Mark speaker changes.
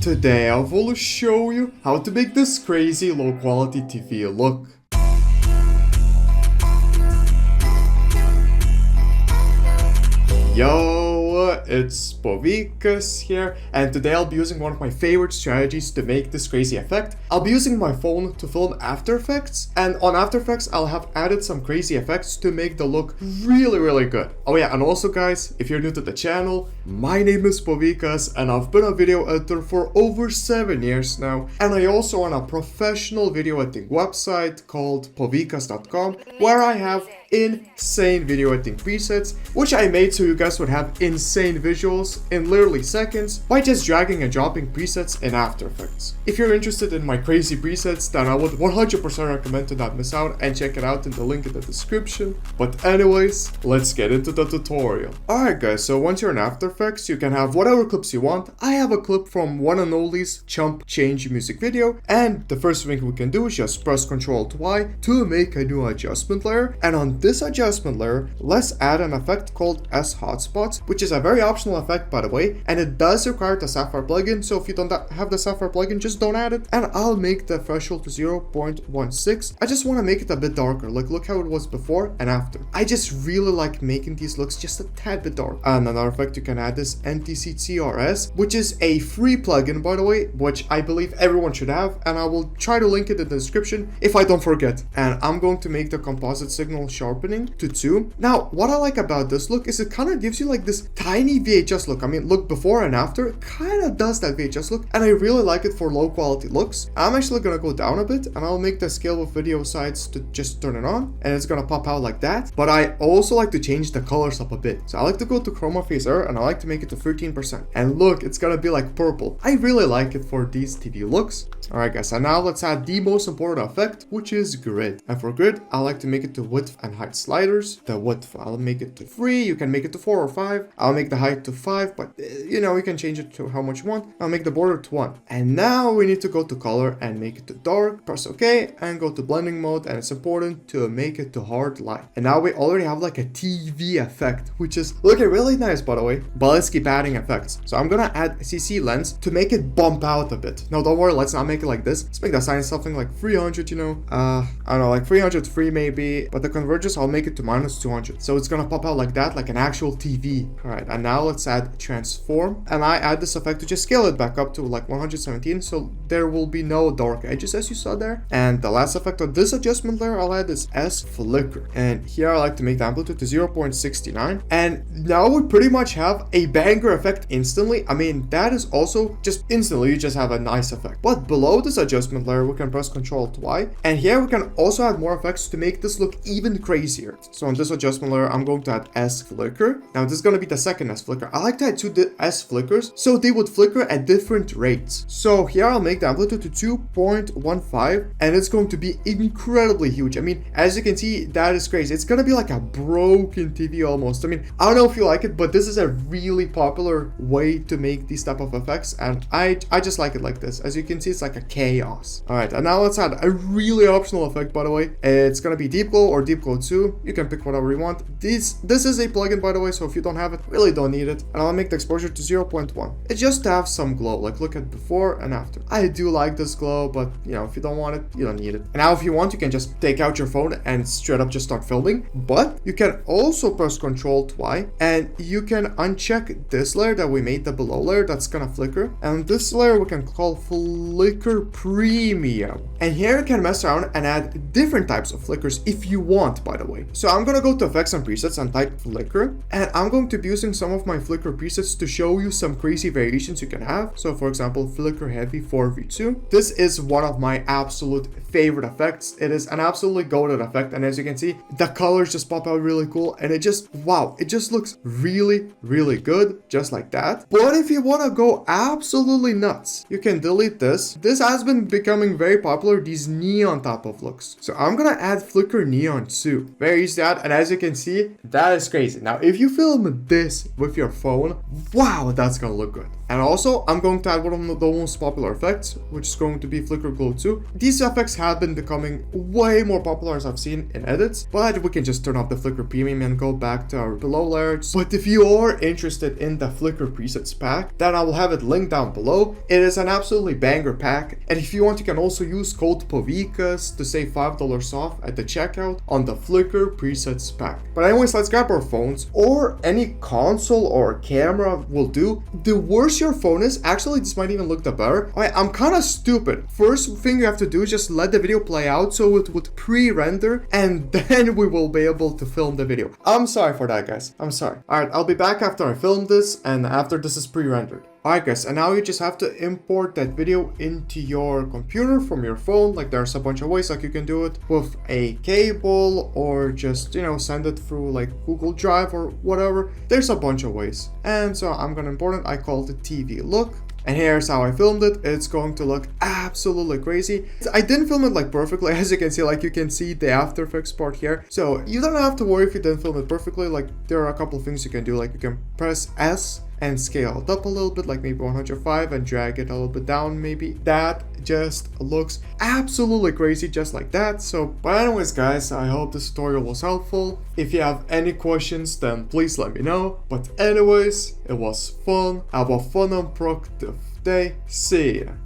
Speaker 1: Today I will show you how to make this crazy low quality TV look. Yo, it's Povikas here, and today I'll be using one of my favorite strategies to make this crazy effect. I'll be using my phone to film After Effects, and on After Effects I'll have added some crazy effects to make the look really good. Oh yeah, and also guys, if you're new to the channel, my name is Povikas and I've been a video editor for over 7 years now, and I also run a professional video editing website called povikas.com where I have insane video editing presets, which I made so you guys would have insane visuals in literally seconds by just dragging and dropping presets in After Effects. If you're interested in my crazy presets, then I would 100% recommend to not miss out and check it out in the link in the description. But anyways, let's get into the tutorial. Alright guys, so once you're in After Effects, you can have whatever clips you want. I have a clip from one and only's Chump Change music video, and the first thing we can do is just press Ctrl+Y to make a new adjustment layer, and on this adjustment layer, let's add an effect called S Hotspots, which is a very optional effect by the way, and it does require the Sapphire plugin, so if you don't have the Sapphire plugin, just don't add it. And I'll make the threshold to 0.16. I just want to make it a bit darker, like look how it was before and after. I just really like making these looks just a tad bit dark. And another effect you can add is NTCTRS, which is a free plugin by the way, which I believe everyone should have, and I will try to link it in the description if I don't forget. And I'm going to make the composite signal sharpening to 2. Now, what I like about this look is it kind of gives you like this tiny VHS look. I mean, look before and after, kind of does that VHS look, and I really like it for low quality looks. I'm actually gonna go down a bit, and I'll make the scale with video sides to just turn it on, and it's gonna pop out like that. But I also like to change the colors up a bit. So I like to go to chroma phase error, and I like to make it to 13%. And look, it's gonna be like purple. I really like it for these TV looks. Alright guys, and now let's add the most important effect, which is grid. And for grid, I like to make it to width and height sliders. The width, I'll make it to 3, you can make it to 4 or 5. I'll make the height to 5, but you know, you can change it to how much you want. I'll make the border to 1. And now we need to go to color and make it to dark, press OK, and go to blending mode, and it's important to make it to hard light. And now we already have like a TV effect, which is looking really nice by the way, but let's keep adding effects. So I'm gonna add CC lens to make it bump out a bit. No, don't worry, let's not make it like this. Let's make the size something like 300, you know, I don't know, like 303 maybe, but the convergence I'll make it to -200, so it's gonna pop out like that, like an actual TV. All right, and now let's add transform, and I add this effect to just scale it back up to like 117, so there will be no dark edges as you saw there. And the last effect on this adjustment layer I'll add is S flicker, and here I like to make the amplitude to 0.69, and now we pretty much have a banger effect instantly. I mean, that is also just instantly, you just have a nice effect. But below this adjustment layer, we can press Ctrl+Y, and here we can also add more effects to make this look even crazier. So on this adjustment layer, I'm going to add S flicker. Now this is going to be the second S flicker. I like to add 2 S flickers so they would flicker at different rates. So here I'll make the amplitude to 2.15, and it's going to be incredibly huge. I mean, as you can see, that is crazy. It's going to be like a broken TV almost. I mean, I don't know if you like it, but this is a really popular way to make these type of effects, and I just like it like this. As you can see, it's like a chaos. All right, and now let's add a really optional effect by the way. It's going to be deep glow or deep glow 2. You can pick whatever you want. This is a plugin by the way, so if you don't have it, really don't need it. And I'll make the exposure to 0.1. It's just to have some glow, like look at before and after. I do like this glow, but you know, if you don't want it, you don't need it. And now if you want, you can just take out your phone and straight up just start filming. But you can also press Ctrl+Y, and you can uncheck this layer that we made, the below layer that's gonna flicker. And this layer we can call flicker premium. And here you can mess around and add different types of flickers if you want, by the way. So I'm gonna go to effects and presets and type flicker, and I'm going to be using some of my flicker presets to show you some crazy variations you can have. So for example, flicker heavy 4v2. This is one of my absolute favorite effects. It is an absolutely goated effect, and as you can see, the colors just pop out really cool, and it just, wow, it just looks really good, just like that. But if you want to go absolutely nuts, you can delete this. This has been becoming very popular, these neon type of looks. So I'm gonna add flicker neon 2. do. Very easy to add, and as you can see, that is crazy. Now, if you film this with your phone, wow, that's gonna look good. And also, I'm going to add one of the most popular effects, which is going to be Flicker Glow 2. These effects have been becoming way more popular as I've seen in edits, but we can just turn off the Flicker Premium and go back to our below layers. But if you are interested in the Flicker presets pack, then I will have it linked down below. It is an absolutely banger pack, and if you want, you can also use code POVICAS to save $5 off at the checkout on the Flicker presets pack. But anyways, let's grab our phones, or any console or camera will do. The worse your phone is, actually this might even look the better. Alright, I'm kind of stupid. First thing you have to do is just let the video play out so it would pre-render, and then we will be able to film the video. I'm sorry for that, guys. I'm sorry. Alright, I'll be back after I film this and after this is pre-rendered. Alright guys, and now you just have to import that video into your computer from your phone. Like, there's a bunch of ways, like you can do it with a cable or just, you know, send it through like Google Drive or whatever. There's a bunch of ways. And so I'm gonna import it. I call it TV look. And here's how I filmed it. It's going to look absolutely crazy. I didn't film it like perfectly, as you can see. Like, you can see the After Effects part here. So you don't have to worry if you didn't film it perfectly. Like, there are a couple of things you can do. Like, you can press S and scale it up a little bit, like maybe 105, and drag it a little bit down maybe. That just looks absolutely crazy just like that. So, but anyways guys, I hope this tutorial was helpful. If you have any questions, then please let me know. But anyways, it was fun. Have a fun and productive day. See ya.